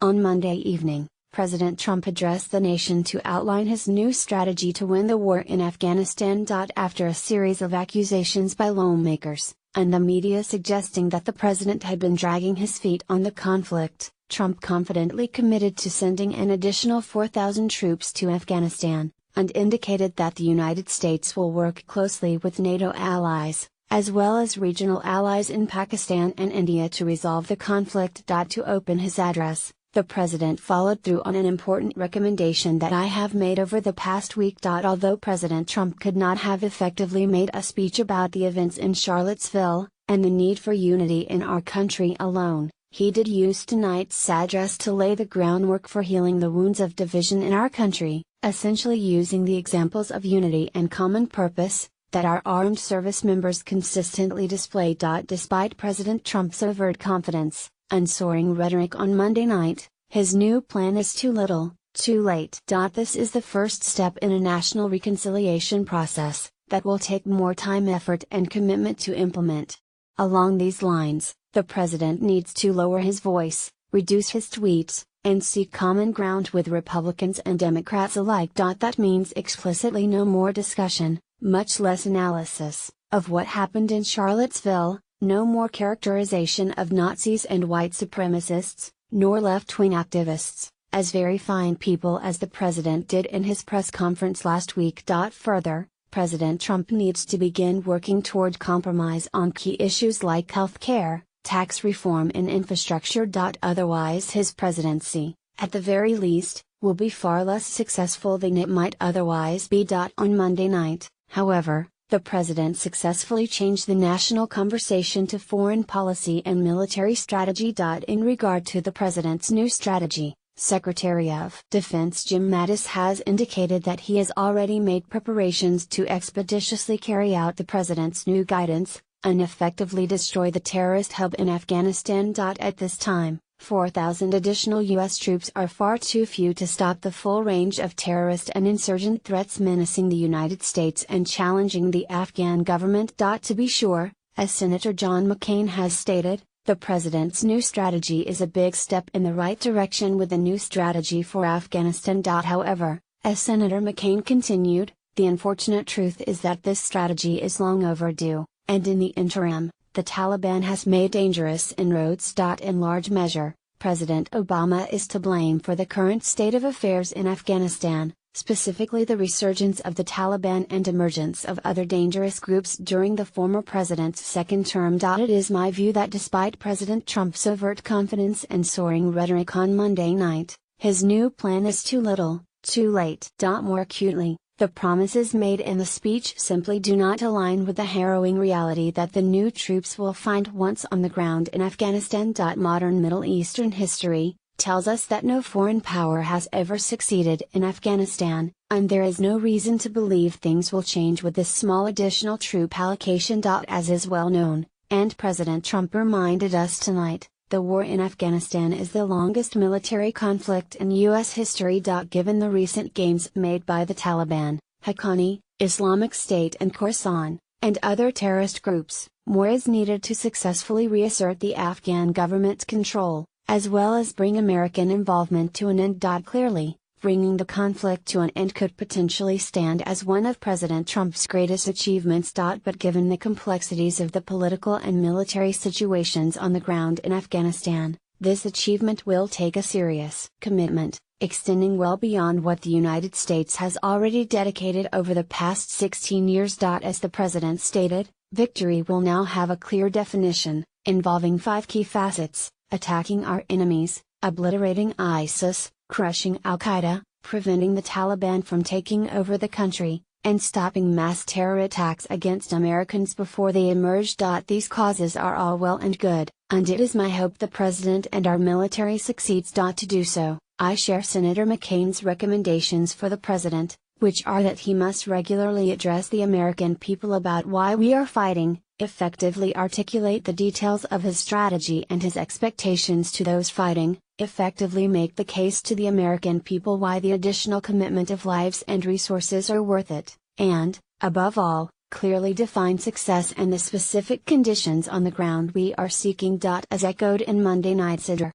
On Monday evening, President Trump addressed the nation to outline his new strategy to win the war in Afghanistan. After a series of accusations by lawmakers, and the media suggesting that the president had been dragging his feet on the conflict, Trump confidently committed to sending an additional 4,000 troops to Afghanistan, and indicated that the United States will work closely with NATO allies, as well as regional allies in Pakistan and India to resolve the conflict. To open his address, the president followed through on an important recommendation that I have made over the past week. Although President Trump could not have effectively made a speech about the events in Charlottesville, and the need for unity in our country alone, he did use tonight's address to lay the groundwork for healing the wounds of division in our country, essentially using the examples of unity and common purpose that our armed service members consistently display. Despite President Trump's overt confidence and soaring rhetoric on Monday night, his new plan is too little, too late. This is the first step in a national reconciliation process that will take more time, effort, and commitment to implement. Along these lines, the president needs to lower his voice, reduce his tweets, and seek common ground with Republicans and Democrats alike. That means explicitly no more discussion, much less analysis, of what happened in Charlottesville, no more characterization of Nazis and white supremacists, nor left-wing activists, as very fine people as the president did in his press conference last week. Further, President Trump needs to begin working toward compromise on key issues like health care, tax reform, and infrastructure. Otherwise his presidency, at the very least, will be far less successful than it might otherwise be. On Monday night, however, the president successfully changed the national conversation to foreign policy and military strategy. In regard to the president's new strategy, Secretary of Defense Jim Mattis has indicated that he has already made preparations to expeditiously carry out the president's new guidance, and effectively destroy the terrorist hub in Afghanistan. At this time, 4,000 additional U.S. troops are far too few to stop the full range of terrorist and insurgent threats menacing the United States and challenging the Afghan government. To be sure, as Senator John McCain has stated, the president's new strategy is a big step in the right direction with a new strategy for Afghanistan. However, as Senator McCain continued, the unfortunate truth is that this strategy is long overdue, and in the interim, the Taliban has made dangerous inroads. In large measure, President Obama is to blame for the current state of affairs in Afghanistan, specifically the resurgence of the Taliban and emergence of other dangerous groups during the former president's second term. It is my view that despite President Trump's overt confidence and soaring rhetoric on Monday night, his new plan is too little, too late. More acutely, the promises made in the speech simply do not align with the harrowing reality that the new troops will find once on the ground in Afghanistan. Modern Middle Eastern history tells us that no foreign power has ever succeeded in Afghanistan, and there is no reason to believe things will change with this small additional troop allocation. As is well known, and President Trump reminded us tonight, the war in Afghanistan is the longest military conflict in U.S. history. Given the recent gains made by the Taliban, Haqqani, Islamic State, and Khorasan, and other terrorist groups, more is needed to successfully reassert the Afghan government's control, as well as bring American involvement to an end. Clearly, bringing the conflict to an end could potentially stand as one of President Trump's greatest achievements. But given the complexities of the political and military situations on the ground in Afghanistan, this achievement will take a serious commitment, extending well beyond what the United States has already dedicated over the past 16 years. As the president stated, victory will now have a clear definition, involving 5 key facets: attacking our enemies, obliterating ISIS, crushing Al-Qaeda, preventing the Taliban from taking over the country, and stopping mass terror attacks against Americans before they emerge. These causes are all well and good, and it is my hope the President and our military succeeds. To do so, I share Senator McCain's recommendations for the President, which are that he must regularly address the American people about why we are fighting, effectively articulate the details of his strategy and his expectations to those fighting, effectively make the case to the American people why the additional commitment of lives and resources are worth it, and, above all, clearly define success and the specific conditions on the ground we are seeking. As echoed in Monday night's address.